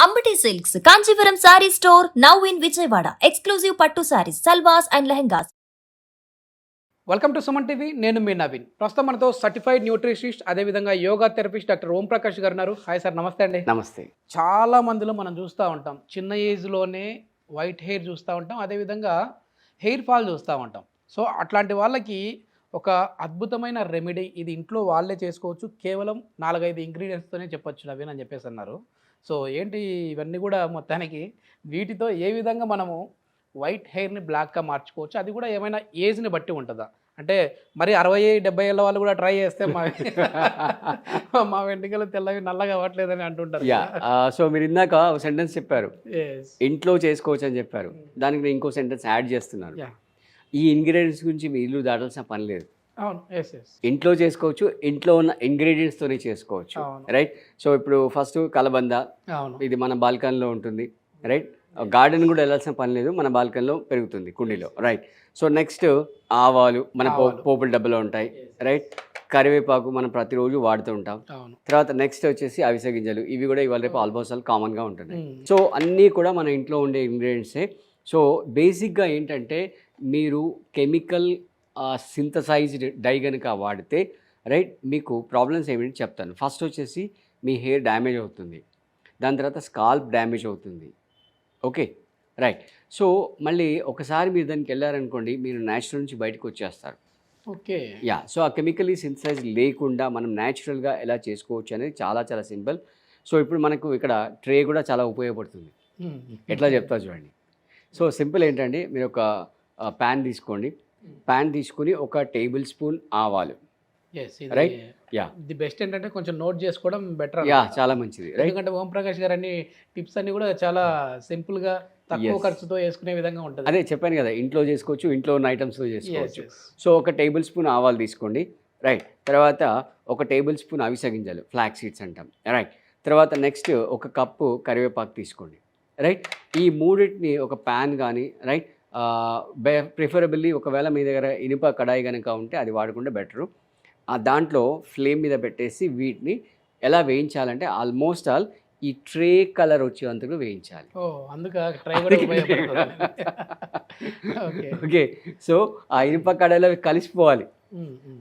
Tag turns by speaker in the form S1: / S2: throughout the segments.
S1: Ambati Silks, Kanchipuram Saree Store, now in Vijayawada. Exclusive Pattu Sarees, Salwas and Lehengas.
S2: Welcome to Suman TV. నేను మీ నవీన్. ప్రస్తుతం మనతో certified nutritionist అదేవిధంగా yoga therapist doctor Om Prakash గారు ఉన్నారు. Hi sir, నమస్తే అండి.
S3: నమస్తే.
S2: చాలా మందిలో మనం చూస్తూ ఉంటాం, చిన్న ఏజ్లోనే వైట్ హెయిర్ చూస్తూ ఉంటాం, అదేవిధంగా హెయిర్ ఫాల్ చూస్తూ ఉంటాం. సో అట్లాంటి వాళ్ళకి ఒక అద్భుతమైన రెమెడీ ఇది ఇంట్లో వాళ్ళే చేసుకోవచ్చు, కేవలం 4-5 ఇంగ్రీడియంట్స్తోనే చెప్పొచ్చు నవీన్ అని చెప్పేసి అన్నారు. సో ఏంటి ఇవన్నీ కూడా మొత్తానికి వీటితో ఏ విధంగా మనము వైట్ హెయిర్ని బ్లాక్గా మార్చుకోవచ్చు, అది కూడా ఏమైనా ఏజ్ని బట్టి ఉంటుందా? అంటే మరి 60-70 ఏళ్ళ వాళ్ళు కూడా ట్రై చేస్తే మా వెంట్రుకలు తెల్లవి నల్లగా అవ్వట్లేదని అంటుంటారు.
S3: సో మీరు ఇందాక ఒక సెంటెన్స్ చెప్పారు, ఇంట్లో చేసుకోవచ్చు అని చెప్పారు. దానికి నేను ఇంకో సెంటెన్స్ యాడ్ చేస్తున్నాను. ఈ ఇంగ్రీడియంట్స్ గురించి మీ ఇల్లు దాటాల్సిన పని లేదు.
S2: అవును,
S3: ఇంట్లో చేసుకోవచ్చు, ఇంట్లో ఉన్న ఇంగ్రీడియంట్స్తోనే చేసుకోవచ్చు. రైట్. సో ఇప్పుడు ఫస్ట్ కలబంద, ఇది మన బాల్కనీలో ఉంటుంది. రైట్. గార్డెన్ కూడా వెళ్ళాల్సిన పని లేదు, మన బాల్కనీలో పెరుగుతుంది కుండీలో. రైట్. సో నెక్స్ట్ ఆవాలు మన పోపుల డబ్బాలో ఉంటాయి. రైట్. కరివేపాకు మనం ప్రతిరోజు వాడుతూ ఉంటాం. తర్వాత నెక్స్ట్ వచ్చేసి అవిసె గింజలు, ఇవి కూడా ఇవాళ రేపు ఆల్మోస్ట్ ఆల్ కామన్గా ఉంటున్నాయి. సో అన్నీ కూడా మన ఇంట్లో ఉండే ఇంగ్రీడియంట్సే. సో బేసిక్గా ఏంటంటే మీరు కెమికల్ సింథసైజ్డ్ డై కనుక వాడితే రైట్ మీకు ప్రాబ్లమ్స్ ఏమిటి చెప్తాను. ఫస్ట్ వచ్చేసి మీ హెయిర్ డ్యామేజ్ అవుతుంది, దాని తర్వాత స్కాల్ప్ డ్యామేజ్ అవుతుంది. Okay, right. సో మళ్ళీ ఒకసారి మీరు దానికి వెళ్ళారనుకోండి, మీరు న్యాచురల్ నుంచి బయటకు వచ్చేస్తారు.
S2: ఓకే,
S3: సో ఆ కెమికల్లీ సింథసైజ్ లేకుండా మనం న్యాచురల్గా ఎలా చేసుకోవచ్చు అనేది చాలా చాలా సింపుల్. సో ఇప్పుడు మనకు ఇక్కడ ట్రే కూడా చాలా ఉపయోగపడుతుంది. ఎట్లా చెప్తా చూడండి. సో సింపుల్ ఏంటంటే, మీరు ఒక ప్యాన్ తీసుకోండి. ప్యాన్ తీసుకుని 1 టేబుల్ స్పూన్ ఆవాలు. రైట్.
S2: ది బెస్ట్ ఏంటంటే కొంచెం నోట్ చేసుకోవడం బెటర్.
S3: చాలా మంచిది.
S2: ఎందుకంటే ఓం ప్రకాష్ గారు అన్ని టిప్స్ అన్ని కూడా చాలా సింపుల్ గా తక్కువ ఖర్చుతో వేసుకునే విధంగా ఉంటుంది.
S3: అదే చెప్పాను కదా, ఇంట్లో చేసుకోవచ్చు, ఇంట్లో ఉన్న ఐటమ్స్తో చేసుకోవచ్చు. సో 1 టేబుల్ స్పూన్ ఆవాలు తీసుకోండి. రైట్. తర్వాత 1 టేబుల్ స్పూన్ అవిసె గింజలు, ఫ్లాక్ సీడ్స్ అంటాం. రైట్. తర్వాత నెక్స్ట్ 1 కప్పు కరివేపాకు తీసుకోండి. రైట్. ఈ మూడింటిని ఒక ప్యాన్ కానీ రైట్ ప్రిఫరబుల్లీ ఒకవేళ మీ దగ్గర ఇనుప కడాయి కనుక ఉంటే అది వాడుకుంటే బెటరు. దాంట్లో ఫ్లేమ్ మీద పెట్టేసి వీటిని ఎలా వేయించాలంటే ఆల్మోస్ట్ ఆల్ ఈ ట్రే కలర్ వచ్చేంతకు వేయించాలి. ఓకే. సో ఆ ఇనుప కడాయిలో కలిసిపోవాలి,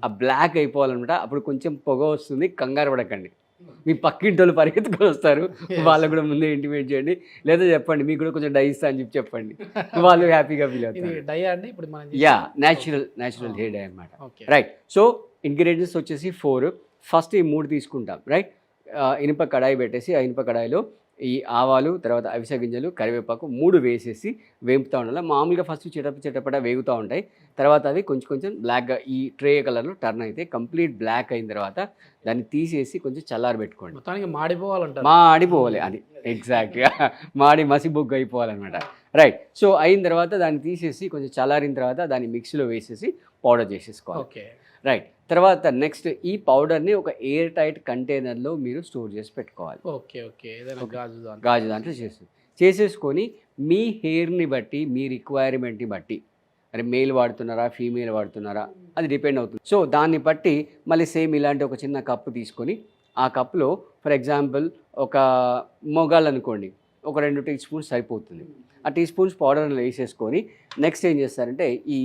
S3: ఆ బ్లాక్ అయిపోవాలన్నమాట. అప్పుడు కొంచెం పొగ వస్తుంది, కంగారు పడకండి. మీ పక్కింటోళ్ళు పరిగెత్తుకొని వస్తారు, వాళ్ళకు కూడా ముందే ఇంటిమేట్ చేయండి, లేదా చెప్పండి మీకు కూడా కొంచెం డై ఇస్తా అని చెప్పండి, వాళ్ళు హ్యాపీగా ఫీల్ అవుతారు. న్యాచురల్ హెయిర్ డై అనమాట. రైట్. సో ఇంగ్రీడియంట్స్ వచ్చేసి 4. ఫస్ట్ ఈ 3 తీసుకుంటాం. రైట్. ఇనుప కడాయి పెట్టేసి ఆ ఇనుప కడాయిలో ఈ ఆవాలు, తర్వాత అవిసె గింజలు, కరివేపాకు 3 వేసేసి వేపుతూ ఉండాలి. మామూలుగా ఫస్ట్ చిటపట వేగుతూ ఉంటాయి. తర్వాత అవి కొంచెం కొంచెం బ్లాక్గా ఈ ట్రే కలర్లో టర్న్ అయితే కంప్లీట్ బ్లాక్ అయిన తర్వాత దాన్ని తీసేసి కొంచెం చల్లారి పెట్టుకోండి. మాడిపోవాలి అది ఎగ్జాక్ట్గా మసిబొగ్గు అయిపోవాలన్నమాట. రైట్. సో అయిన తర్వాత దాన్ని తీసేసి కొంచెం చల్లారిన తర్వాత దాన్ని మిక్సీలో వేసేసి పౌడర్ చేసేసుకోవాలి. రైట్. తర్వాత నెక్స్ట్ ఈ పౌడర్ని ఒక ఎయిర్ టైట్ కంటైనర్లో మీరు స్టోర్ చేసి పెట్టుకోవాలి. గాజు దాంట్లో చేసేసుకొని మీ హెయిర్ని బట్టి, మీ రిక్వైర్మెంట్ని బట్టి, మరి మేల్ వాడుతున్నారా ఫీమేల్ వాడుతున్నారా అది డిపెండ్ అవుతుంది. సో దాన్ని బట్టి మళ్ళీ సేమ్ ఇలాంటి ఒక చిన్న కప్పు తీసుకొని ఆ కప్పులో ఫర్ ఎగ్జాంపుల్ ఒక మొగాళ్ళు అనుకోండి, ఒక 2 టీ స్పూన్స్ సరిపోతుంది. ఆ టీ స్పూన్స్ పౌడర్ని వేసేసుకొని నెక్స్ట్ ఏం చేస్తారంటే ఈ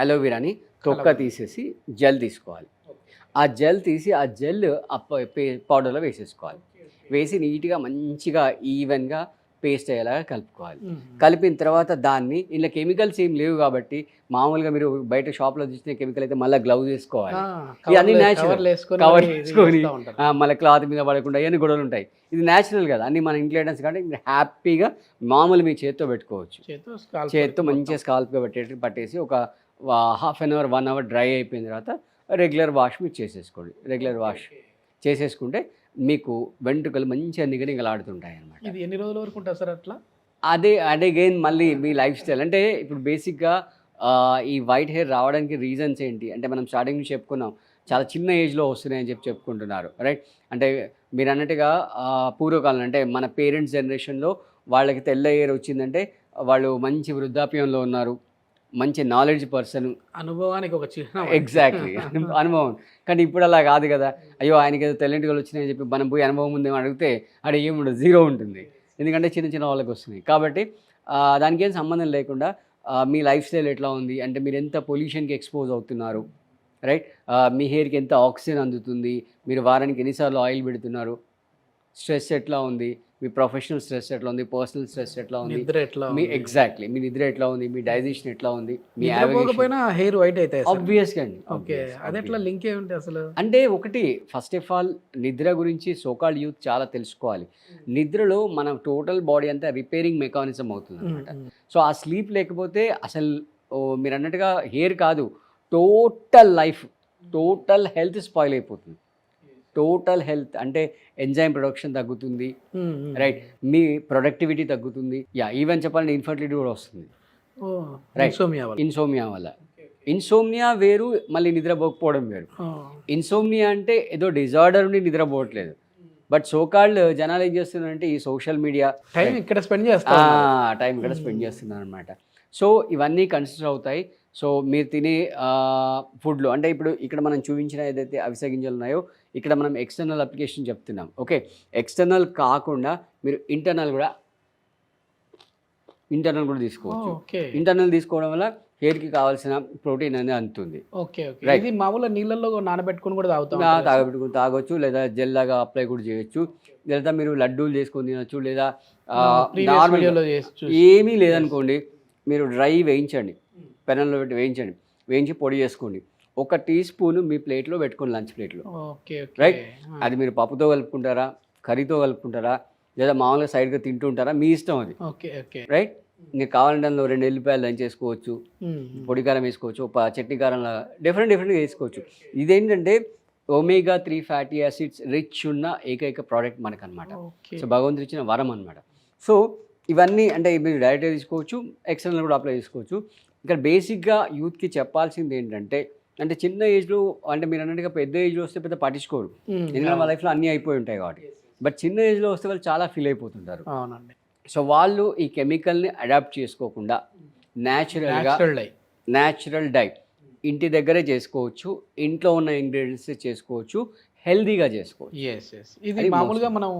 S3: అలోవెరాని తొక్క తీసేసి జెల్ తీసుకోవాలి. ఆ జెల్ తీసి ఆ జెల్ పౌడర్లో వేసేసుకోవాలి. వేసి నీట్గా మంచిగా ఈవెన్గా పేస్ట్ అయ్యేలాగా కలుపుకోవాలి. కలిపిన తర్వాత దాన్ని ఇలా కెమికల్స్ ఏం లేవు కాబట్టి మామూలుగా మీరు బయట షాప్లో చూసిన కెమికల్ అయితే మళ్ళీ గ్లౌజ్ వేసుకోవాలి. ఇవన్నీ న్యాచురల్, కవర్ వేసుకొని మళ్ళీ క్లాత్ మీద పడకుండా ఇవన్నీ గొడవలు ఉంటాయి. ఇది న్యాచురల్ కదా, అన్ని మన ఇంగ్రీడియంట్స్ కాబట్టి మీరు హ్యాపీగా మామూలు మీ చేత్తో పెట్టుకోవచ్చు. చేత్తో మంచిగా స్కాల్ప్గా పట్టేసి ఒక ½ అన్ అవర్ 1 అవర్ డ్రై అయిపోయిన తర్వాత రెగ్యులర్ వాష్ మీరు చేసేసుకోండి. రెగ్యులర్ వాష్ చేసేసుకుంటే మీకు వెంట్రుకలు మంచిగా నిగనిగలాడుతుంటాయి అన్నమాట.
S2: ఇది ఎన్ని రోజుల వరకు ఉంటుంది సార్ అట్లా?
S3: అదే అగైన్ మళ్ళీ మీ లైఫ్ స్టైల్. అంటే ఇప్పుడు బేసిక్గా ఈ వైట్ హెయిర్ రావడానికి రీజన్స్ ఏంటి అంటే, మనం స్టార్టింగ్ నుంచి చెప్పుకున్నాం, చాలా చిన్న ఏజ్లో వస్తున్నాయని చెప్పుకుంటున్నారు. రైట్. అంటే మీరు అన్నట్టుగా పూర్వకాలం అంటే మన పేరెంట్స్ జనరేషన్లో వాళ్ళకి తెల్ల హెయిర్ వచ్చిందంటే వాళ్ళు మంచి వృద్ధాప్యంలో ఉన్నారు, మంచి నాలెడ్జ్ పర్సన్,
S2: అనుభవానికి ఒక చిహ్నం.
S3: ఎగ్జాక్ట్లీ అనుభవం. కానీ ఇప్పుడు అలా కాదు కదా, అయ్యో ఆయనకి ఏదో టాలెంట్గా వచ్చినాయని చెప్పి మనం పోయి అనుభవం ఉందేమో అడిగితే అక్కడ ఏముండదు, 0 ఉంటుంది. ఎందుకంటే చిన్న చిన్న వాళ్ళకి వస్తున్నాయి. కాబట్టి దానికి ఏం సంబంధం లేకుండా మీ లైఫ్ స్టైల్ ఎట్లా ఉంది, అంటే మీరు ఎంత పొల్యూషన్కి ఎక్స్పోజ్ అవుతున్నారు, రైట్, మీ హెయిర్కి ఎంత ఆక్సిజన్ అందుతుంది, మీరు వారానికి ఎన్నిసార్లు ఆయిల్ పెడుతున్నారు, స్ట్రెస్ ఎట్లా ఉంది, మీ ప్రొఫెషనల్ స్ట్రెస్ ఎట్లా ఉంది, పర్సనల్ స్ట్రెస్ ఎట్లా ఉంది,
S2: నిద్ర ఎట్లా
S3: మీ ఎగ్జాక్ట్లీ మీ నిద్ర ఎట్లా ఉంది, మీ డైజెషన్ ఎట్లా ఉంది, మీ
S2: పోకపోయినా హెయిర్ వైట్ అయితే
S3: ఆబ్వియస్గా అండి.
S2: ఓకే, అది ఎట్లా లింక్ ఏమిటి అసలు?
S3: అంటే ఒకటి ఫస్ట్ ఆఫ్ ఆల్ నిద్ర గురించి సోకాల్డ్ యూత్ చాలా తెలుసుకోవాలి. నిద్రలో మన టోటల్ బాడీ అంతా రిపేరింగ్ మెకానిజం అవుతుంది అనమాట. సో ఆ స్లీప్ లేకపోతే అసలు మీరు అన్నట్టుగా హెయిర్ కాదు, total life, total health spoil అయిపోతుంది. టోటల్ హెల్త్ అంటే ఎంజైమ్ ప్రొడక్షన్ తగ్గుతుంది, రైట్, మీ ప్రొడక్టివిటీ తగ్గుతుంది, ఈవెన్ చెప్పాలంటే ఇన్ఫర్టిలిటీ కూడా వస్తుంది, రైట్, ఇన్సోమియా వల్ల. ఇన్సోమియా వేరు, మళ్ళీ నిద్రపోకపోవడం వేరు. ఇన్సోమియా అంటే ఏదో డిజార్డర్ ఉండి నిద్రపోవట్లేదు. బట్ సోకాల్డ్ జనాలు ఏం చేస్తున్నారంటే ఈ సోషల్ మీడియా
S2: టైం ఇక్కడ స్పెండ్
S3: చేస్తున్నారు అనమాట. సో ఇవన్నీ కన్సిడర్ అవుతాయి. సో మీరు తినే ఫుడ్లో అంటే ఇప్పుడు ఇక్కడ మనం చూపించిన ఏదైతే అవిసె గింజలు ఉన్నాయో ఇక్కడ మనం ఎక్స్టర్నల్ అప్లికేషన్ చెప్తున్నాం. ఓకే, ఎక్స్టర్నల్ కాకుండా మీరు ఇంటర్నల్ కూడా తీసుకోవచ్చు. ఇంటర్నల్ తీసుకోవడం వల్ల హెయిర్కి కావాల్సిన ప్రోటీన్ అనేది అందుతుంది.
S2: ఇది మామూలుగా నీళ్ళల్లో నానబెట్టుకుని కూడా
S3: తాగొచ్చు, లేదా జెల్ లాగా అప్లై కూడా చేయొచ్చు, లేదా మీరు లడ్డూలు చేసుకొని తినొచ్చు, లేదా నార్మల్ ఏమీ లేదనుకోండి మీరు డ్రై వేయించండి, పెనంలో పెట్టి వేయించి పొడి చేసుకోండి. 1 టీ స్పూన్ మీ ప్లేట్లో పెట్టుకోండి, లంచ్ ప్లేట్లో, రైట్. అది మీరు పప్పుతో కలుపుకుంటారా, కర్రీతో కలుపుకుంటారా, లేదా మామూలుగా సైడ్గా తింటుంటారా, మీ ఇష్టం అది, రైట్. మీకు కావాలంటే అందులో 2 ఎల్లిపాయలు దంచేసుకోవచ్చు, పొడి కారం వేసుకోవచ్చు, చట్నీ కారం డిఫరెంట్గా వేసుకోవచ్చు. ఇదేంటంటే omega-3 ఫ్యాటీ యాసిడ్స్ రిచ్ ఉన్న ఏకైక ప్రోడక్ట్ మనకు అనమాట. సో భగవంతుడు ఇచ్చిన వరం అనమాట. సో ఇవన్నీ అంటే మీరు డైరెక్ట్గా తీసుకోవచ్చు, ఎక్స్టర్నల్ కూడా అప్లై చేసుకోవచ్చు. ఇక్కడ బేసిక్గా యూత్కి చెప్పాల్సింది ఏంటంటే, అంటే చిన్న ఏజ్లో అంటే మీరు అన్నట్టుగా పెద్ద ఏజ్లో వస్తే పెద్ద పట్టించుకోరు, ఎందుకంటే వాళ్ళ లైఫ్లో అన్నీ అయిపోయి ఉంటాయి కాబట్టి. బట్ చిన్న ఏజ్లో వస్తే వాళ్ళు చాలా ఫీల్ అయిపోతుంటారు.
S2: అవునండి.
S3: సో వాళ్ళు ఈ కెమికల్ని అడాప్ట్ చేసుకోకుండా న్యాచురల్ డై ఇంటి దగ్గరే చేసుకోవచ్చు, ఇంట్లో ఉన్న ఇంగ్రీడియంట్స్ చేసుకోవచ్చు, హెల్దీగా చేసుకోవచ్చు.
S2: ఇది మామూలుగా మనం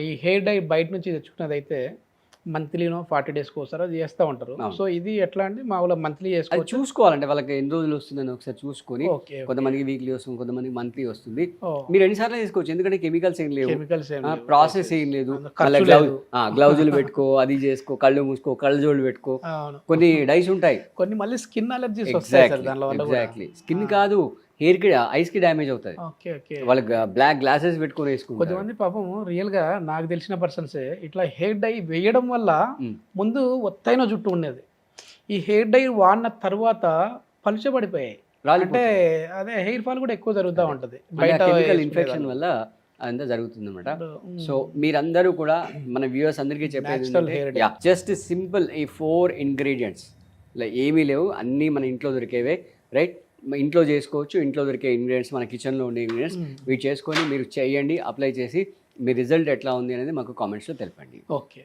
S2: ఈ హెయిర్ డై బయట నుంచి తెచ్చుకున్నది అయితే మంత్లీనో 40 డేస్కి ఒకసారి అది చేస్తూ ఉంటారు. సో ఇది ఎట్లా అంటే మామూలుగా మంత్లీ చేసుకోవచ్చు.
S3: చూసుకోవాలంటే వాళ్ళకి ఎన్ని రోజులు వస్తుందని ఒకసారి చూసుకొని, కొంతమందికి వీక్లీ వస్తుంది, కొంతమందికి మంత్లీ వస్తుంది. మీరు ఎన్నిసార్లు తీసుకోవచ్చు, ఎందుకంటే కెమికల్స్ ఏం లేవు, ప్రాసెస్ ఏం లేదు. గ్లౌజులు పెట్టుకో, అది చేసుకో, కళ్ళు మూసుకో, కళ్ళజోళ్ళు పెట్టుకో, కొన్ని డైస్ ఉంటాయి,
S2: కొన్ని మళ్ళీ స్కిన్ అలర్జీస్
S3: ఎగ్జాక్ట్లీ. స్కిన్ కాదు, హెయిర్కి ఐస్కి డ్యామేజ్ అవుతుంది. వాళ్ళకి బ్లాక్ గ్లాసెస్ పెట్టుకొని వేసుకుంటారు.
S2: కొంతమంది పాపం రియల్ గా నాకు తెలిసిన పర్సన్సే ఇట్లా హెయిర్ డై వేయడం వల్ల ముందు ఒత్తైన జుట్టు ఉండేది, ఈ హెయిర్ డై వాడిన తర్వాత పలుచబడిపోయాయి. అంటే అదే హెయిర్ ఫాల్ కూడా ఎక్కువ జరుగుతూ ఉంటుంది,
S3: కెమికల్ ఇన్ఫెక్షన్ వల్ల అదంతా జరుగుతుంది అనమాట. సో మీరందరూ కూడా మన వ్యూవర్స్ అందరికీ చెప్పేది జస్ట్ సింపుల్ ఈ 4 ఇంగ్రీడియంట్స్ ఇలా ఏమీ లేవు, అన్నీ మన ఇంట్లో దొరికేవే, రైట్. ఇంట్లో చేసుకోవచ్చు, ఇంట్లో దొరికే ఇంగ్రీడియంట్స్, మన కిచెన్లో ఉండే ఇంగ్రీడియంట్స్ వీటి చేసుకొని మీరు చేయండి, అప్లై చేసి మీ రిజల్ట్ ఎట్లా ఉంది అనేది మాకు కామెంట్స్లో తెలపండి.
S2: Okay,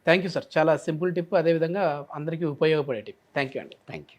S2: thank you sir. చాలా సింపుల్ టిప్, అదేవిధంగా అందరికీ ఉపయోగపడే టిప్. థ్యాంక్ యూ అండి.
S3: Thank you.